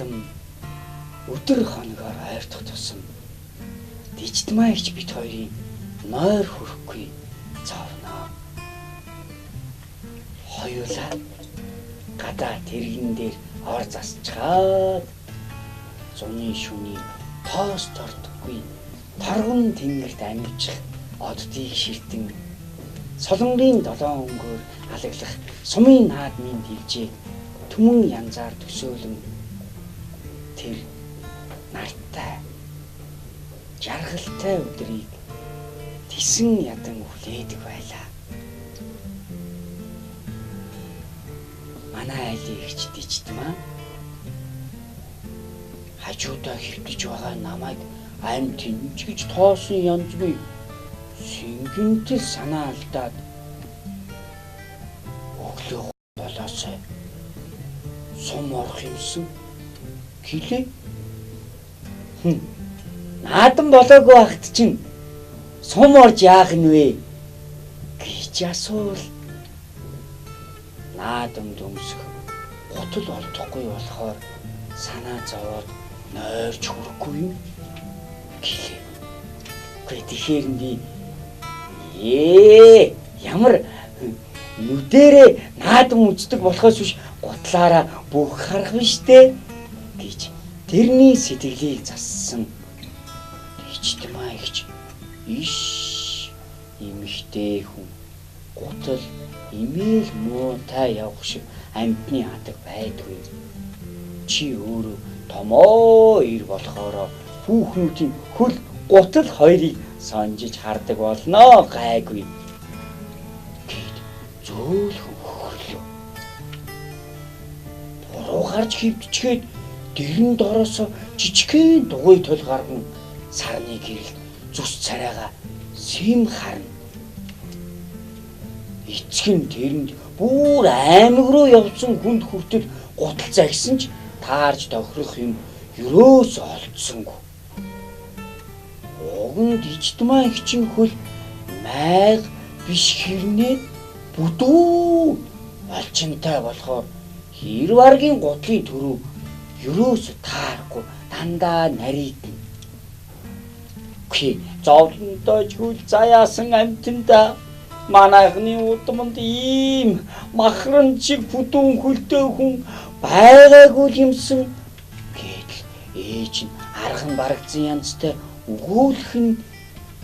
наадам өдөр хоногоор ойртох тусам дижитмаа гэж бит хоёрын нойр хүрэхгүй зовно. Хоёулаа гадаа тэрэгэн дээр ор засчаад зуны шүний тоос тортгүй торгон тэнгэрт амьдчих оддыг ширтэн солонгын долоон өнгөөр алаглах сумын наадмын дэлжээ түмэн янзаар төсөөлөн тэр нартай жаргалтай өдрийг тэсэн ядан хүлээдэг байлаа. Манай айлын ихч дижитмаа хажуудаа хөвтөж байгаа намайг амь тэнцгэж тоосон янзгүй сэнгэнтэл санаа алдаад өглөө болоосай сум орох юмсан гэлээ. Наадам болоогүй ахт чинь сум орж яах нь вэ гэж асуул. Наадам дөмсөх гутал олдохгүй болохоор санаа зовоод нойрч хүрэхгүй юм гэлээ. Тэгэхээр би ямар нүдэрээ наадам үздэг болохоос биш гутлаараа бүх харах биш дээ гэж тэрний сэтгэлийг зассан. Дижитмаа гэж иш эмхтэй хүн гутал имэйл муутай явах шиг амьтны хадаг байдгүй. Чи өөрөө томоо ир болохоро хүүхнүүдийн хөл гутал хоёрыг санжиж хардаг болно гайгүй гэд зөөлхөн хөрлөө. Буруу гарч хөвдчихэд дэрэн дороосоо жижигхэн дугуй тол гарган сарны гэрэл зүс царайгаа сэм харна. Эцгэн тэрэнд бүр аймаг руу явсан хүнд хүртэл гутал загсан ч таарж тохирох юм юроос олдсонгүй. Уган дижитмаа хичин хөл майг биш хэрнээ бүдүү олчинтай болохоор хэр варгийн гутлын төрөв юроос таарахгүй дандаа нарийдна. Хи зовлонтой чүл заяасан амтанда манайхны удамд ийм махран чиг бүдүүн хөлтэй хүн байгаагүй юмсан гэдэл ээж нь арган барагдсан янзтай өгөөлөх нь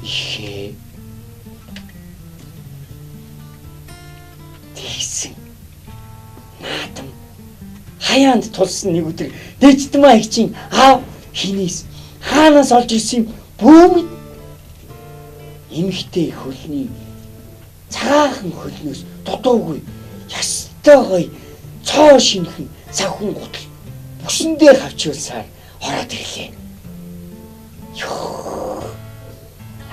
ихээ. Тэгсэн наадам хаяанд тулсан нэг өдөр дижитмаа хичин аав хинээс хаанаас олж ирсэн юм бүүмэд эмхтэй хөлний цагаахан хөлнөөс дутуугүй ястай гоё цоо шинхэн савхан гутал бүсэндээ хавчуулсаар ороод ирлээ.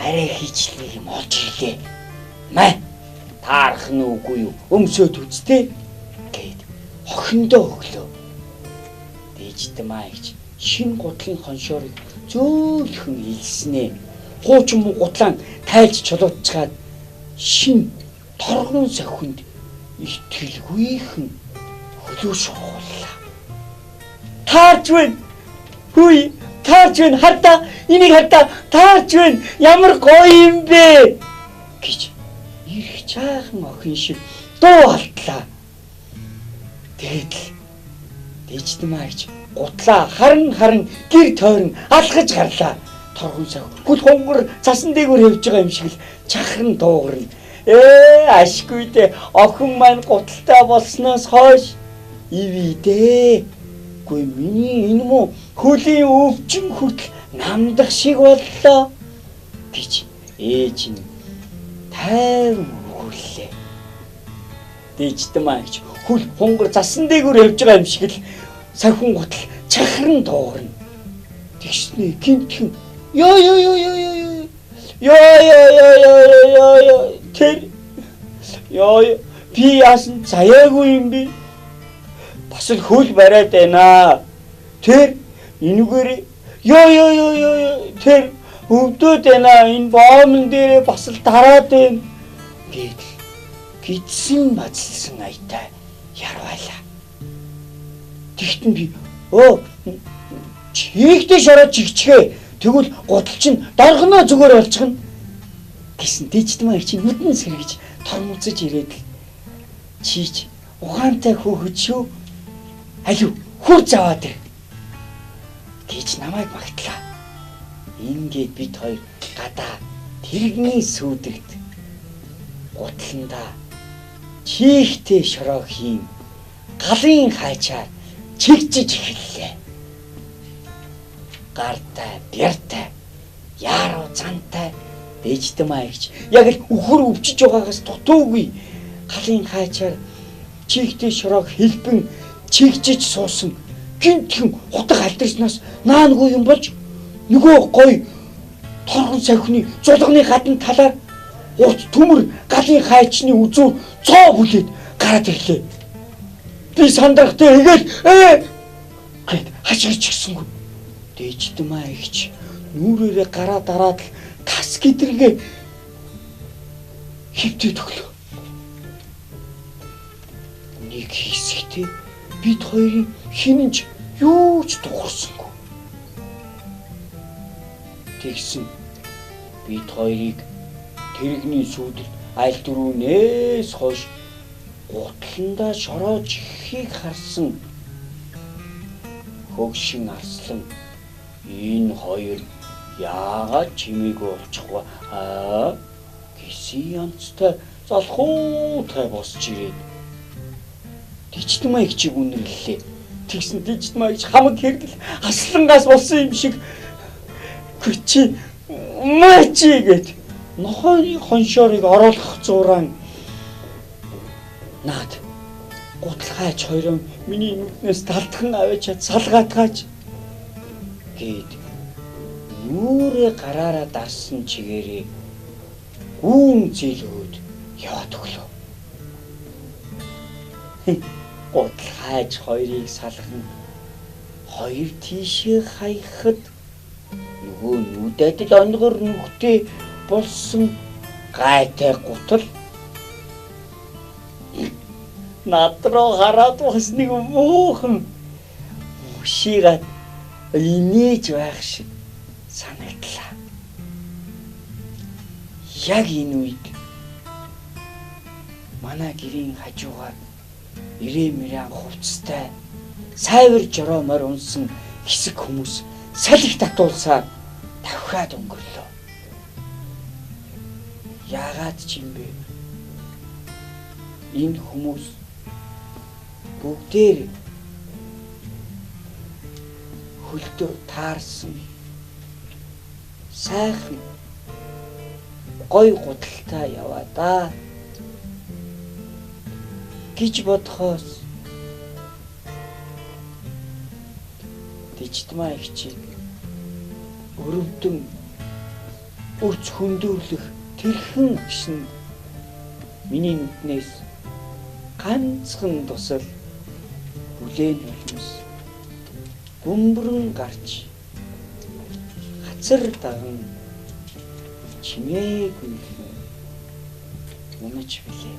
Арай хийчлэг юм олж ирлээ. Маа таарах нь үгүй юу? Өмсөөд үзтээ гэд охиндоо өглөө. Дижитмаа гэж шин гутлын хоншоорыг зөөлхөн илснээ. Хуучин гутлаан тайлж чулуутчаад шин торгон сохинд итгэлгүйхэн хөлөө шооллаа. Таарч байна. Хүй таарч байна. Хардаа энийг хардаа таарч байна. Ямар гоё юм бэ гэж ирэх чаахан охин шиг дуу алтлаа. Тэгэл дижитмаа гэж гутлаа харан гэр тойрон алхаж гарлаа. Торгон сав хөл хонгор цасан дээгүүр хөвж байгаа юм шиг л чахран дуугарна. Ашгүй дээ охин маань гуталтай болсноос хойш ивидээ. Гүй миний энэ муу хөлийн өвчин хүртэл намдах шиг боллоо гэж ээж нь тайван өгүүллээ. Дижитмаа гэж хөл хонгор цасан дээгүүр хөвж байгаа юм шиг л сахин гутал чахран дуугарна. Тэгснэ гинтхэн тэр би яасан заяагүй юм би бас л хөл бариад байна. Тэр энэгээр тэр өвдөд байна. Энэ боомн дээрээ бас л дараад байна гэдэл гидсэн бацлсан айтай ярвайлаа. Тэгтэн би Чигтэй шороо чигчгээ. Тэгвэл гутал чинь доргоноо зүгээр болчихно. Гэсэн дэжид маань чи нүдэн сэргэж тормоцож ирээд чийч ухаантай хөөхөж шүү. Алив хүр заваад ир. Гэж намайг магтлаа. Ингээд бид хоёр гадаа тэрэгний сүүдэрт гутланда чихтэй шороо хийм галын хайчаар чигжиж эхэллээ. Гартай, бяртай, яруу зантай дэжид маягч яг л үхэр өвчөж байгаагаас дутуугүй галын хайчаар чихтэй шороог хэлбэн чигжиж суусан гинтхэн хутаг алдарснаас наангүй юм болж нөгөө гой торгон сахины зулганы гадна талаар урт төмөр галын хайчны үзүүр цоо бүлээд гараад ирлээ. Би сандрахтай игээл гэд хашгирч гисэнгүй. Дэжид маягч нүрээрээ гараа дараад л тас гидэргээ хөвтөд өглөө. Нэг хэсэгтээ бид хоёрын хинэнч юу ч тухарсангүй. Тэгсэн бид хоёрыг тэрэгний сүүдэрт аль дөрүүнээс хойш гутландаа шороож ихийг харсан хөгшин арслан энэ хоёр яагаад чимээгүй болчихваа гэсэн янзтай залхуутай босч ирээд дэжид маягчийг үнэрлээ. Тэгсэн дэжид маягч хамаг хэргэл аслангаас болсон юм шиг чи мачи гэд нохойны хоншоорыг оруулах зураан наад гутлахаач хоёроо миний нүднээс талтхан аваачаад салгаатгаач гээд нүрээ гараараа дарсан чигээрээ гүүн зэлгөөд яваад өглөө. Гутлахаач хоёрыг салган хоёр тийшээ хаяхад нөгөө нүдэд л онгор нүхтэй болсон гайтай гутал над руу хараад бас нэг муухан мушигаад инээж байх шиг санагдлаа. Яг энэ үед манай гэрийн хажуугаар ирээ хувцастай сайвар жороомор унсан хэсэг хүмүүс салхи татуулсаар давхаад өнгөрлөө. Яагаад ч юм бэ? Энэ хүмүүс бүгдээр хөлтөөр таарсан сайхан гой гуталтай яваа да гэж бодхоос дэжид маягчийг өрөвдөн өрц хөндөрлөх тэрхэн гişн миний нүднээс ганцхан тусал бүлээн хөлмөс гүмбрэн гарч хацар даган чимээгүй унаж билээ.